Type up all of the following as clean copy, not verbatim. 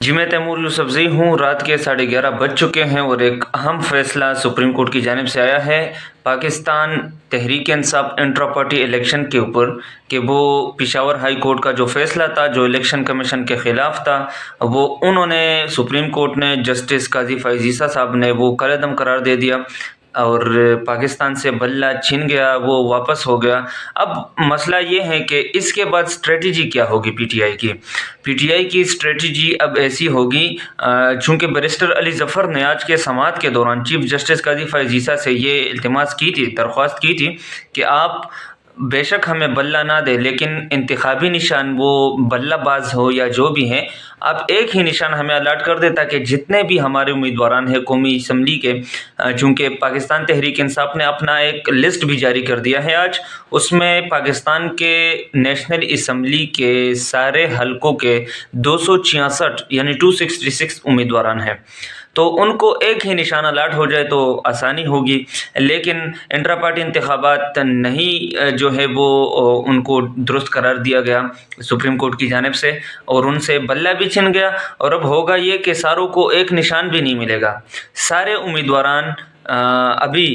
جی میں تیمور یوسفزئی ہوں۔ رات کے 11:30 بج چکے ہیں اور ایک اہم فیصلہ سپریم کورٹ کی جانب سے آیا ہے Pakistan Tehreek Insaf intra party election کے اوپر، کہ وہ پشاور ہائی کورٹ کا جو فیصلہ تھا جو الیکشن کمیشن کے خلاف تھا، وہ انہوں نے سپریم کورٹ نے جسٹس قاضی فائز عیسیٰ صاحب نے وہ کالعدم قرار دے دیا اور پاکستان سے بلہ چھن گیا، وہ واپس ہو گیا۔ اب مسئلہ یہ ہے کہ اس کے بعد اسٹریٹجی کیا ہوگی پی ٹی آئی کی اسٹریٹجی اب ایسی ہوگی، چونکہ بیرسٹر علی ظفر نے آج کے سماعت کے دوران چیف جسٹس قاضی فائز عیسیٰ سے یہ التماس کی تھی، درخواست کی تھی کہ آپ بے شک ہمیں بلہ نہ دے، لیکن انتخابی نشان وہ بلہ باز ہو یا جو بھی ہے، آپ ایک ہی نشان ہمیں الاٹ کر دے تاکہ جتنے بھی ہمارے امیدواران ہیں قومی اسمبلی کے، چونکہ پاکستان تحریک انصاف نے اپنا ایک لسٹ بھی جاری کر دیا ہے آج، اس میں پاکستان کے نیشنل اسمبلی کے سارے حلقوں کے 266 یعنی 266 امیدواران ہیں، تو ان کو ایک ہی نشان الاٹ ہو جائے تو آسانی ہوگی۔ لیکن انٹرا پارٹی انتخابات نہیں جو ہے وہ ان کو درست قرار دیا گیا سپریم کورٹ کی جانب سے، اور ان سے بلہ بھی چھن گیا، اور اب ہوگا یہ کہ ساروں کو ایک نشان بھی نہیں ملے گا، سارے امیدواران ابھی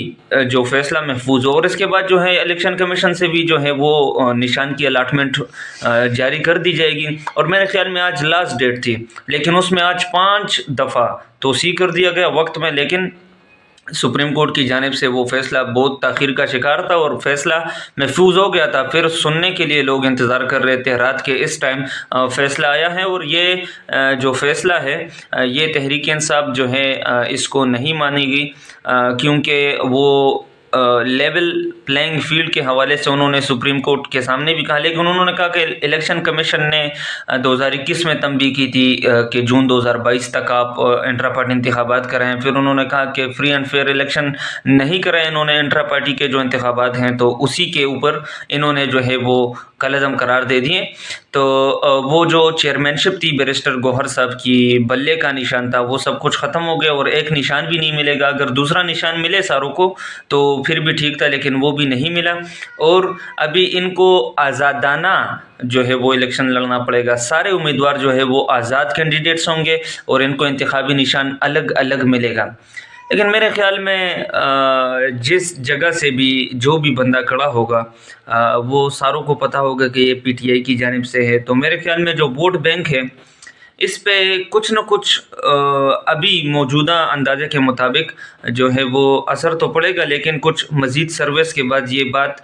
جو فیصلہ محفوظ ہو، اور اس کے بعد جو ہے الیکشن کمیشن سے بھی جو ہے وہ نشان کی الاٹمنٹ جاری کر دی جائے گی، اور میرے خیال میں آج لاسٹ ڈیٹ تھی، لیکن اس میں آج 5 دفعہ توسیع کر دیا گیا وقت میں، لیکن سپریم کورٹ کی جانب سے وہ فیصلہ بہت تاخیر کا شکار تھا اور فیصلہ محفوظ ہو گیا تھا، پھر سننے کے لیے لوگ انتظار کر رہے تھے، رات کے اس ٹائم فیصلہ آیا ہے، اور یہ جو فیصلہ ہے یہ تحریک انصاف جو ہے اس کو نہیں مانے گی، کیونکہ وہ لیول پلینگ فیلڈ کے حوالے سے انہوں نے سپریم کورٹ کے سامنے بھی کہا، لیکن انہوں نے کہا کہ الیکشن کمیشن نے 2021 میں تنبیہ کی تھی کہ جون 2022 تک آپ انٹرا پارٹی انتخابات کرائیں، پھر انہوں نے کہا کہ فری اینڈ فیئر الیکشن نہیں کرائے انہوں نے انٹرا پارٹی کے جو انتخابات ہیں، تو اسی کے اوپر انہوں نے جو ہے وہ کالعدم قرار دے دیے، تو وہ جو چیئرمین شپ تھی بیرسٹر گوہر صاحب کی، بلے کا نشان تھا، وہ سب کچھ ختم ہو گیا، اور ایک نشان بھی نہیں ملے گا، اگر دوسرا نشان ملے ساروں کو تو پھر بھی ٹھیک تھا، لیکن وہ بھی نہیں ملا، اور ابھی ان کو آزادانہ جو ہے وہ الیکشن لڑنا پڑے گا، سارے امیدوار جو ہے وہ آزاد کینڈیڈیٹس ہوں گے اور ان کو انتخابی نشان الگ الگ ملے گا۔ لیکن میرے خیال میں جس جگہ سے بھی جو بھی بندہ کھڑا ہوگا وہ ساروں کو پتہ ہوگا کہ یہ پی ٹی آئی کی جانب سے ہے، تو میرے خیال میں جو ووٹ بینک ہے اس پہ کچھ نہ کچھ ابھی موجودہ اندازے کے مطابق جو ہے وہ اثر تو پڑے گا، لیکن کچھ مزید سروس کے بعد یہ بات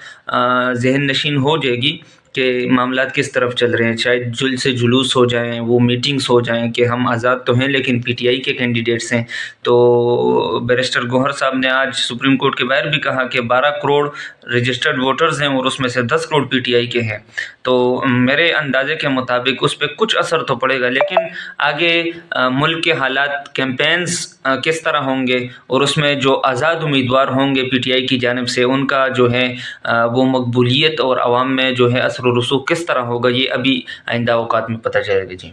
ذہن نشین ہو جائے گی کہ معاملات کس طرف چل رہے ہیں، شاید جل سے جلوس ہو جائیں، وہ میٹنگز ہو جائیں کہ ہم آزاد تو ہیں لیکن پی ٹی آئی کے کینڈیڈیٹس ہیں۔ تو بیرسٹر گوہر صاحب نے آج سپریم کورٹ کے باہر بھی کہا کہ 12 کروڑ رجسٹرڈ ووٹرز ہیں اور اس میں سے 10 کروڑ پی ٹی آئی کے ہیں، تو میرے اندازے کے مطابق اس پہ کچھ اثر تو پڑے گا، لیکن آگے ملک کے حالات، کیمپینز کس طرح ہوں گے، اور اس میں جو آزاد امیدوار ہوں گے پی ٹی آئی کی جانب سے ان کا جو ہے وہ مقبولیت اور عوام میں جو ہے اثر و رسوخ کس طرح ہوگا، یہ ابھی آئندہ اوقات میں پتہ چلے گا۔ جی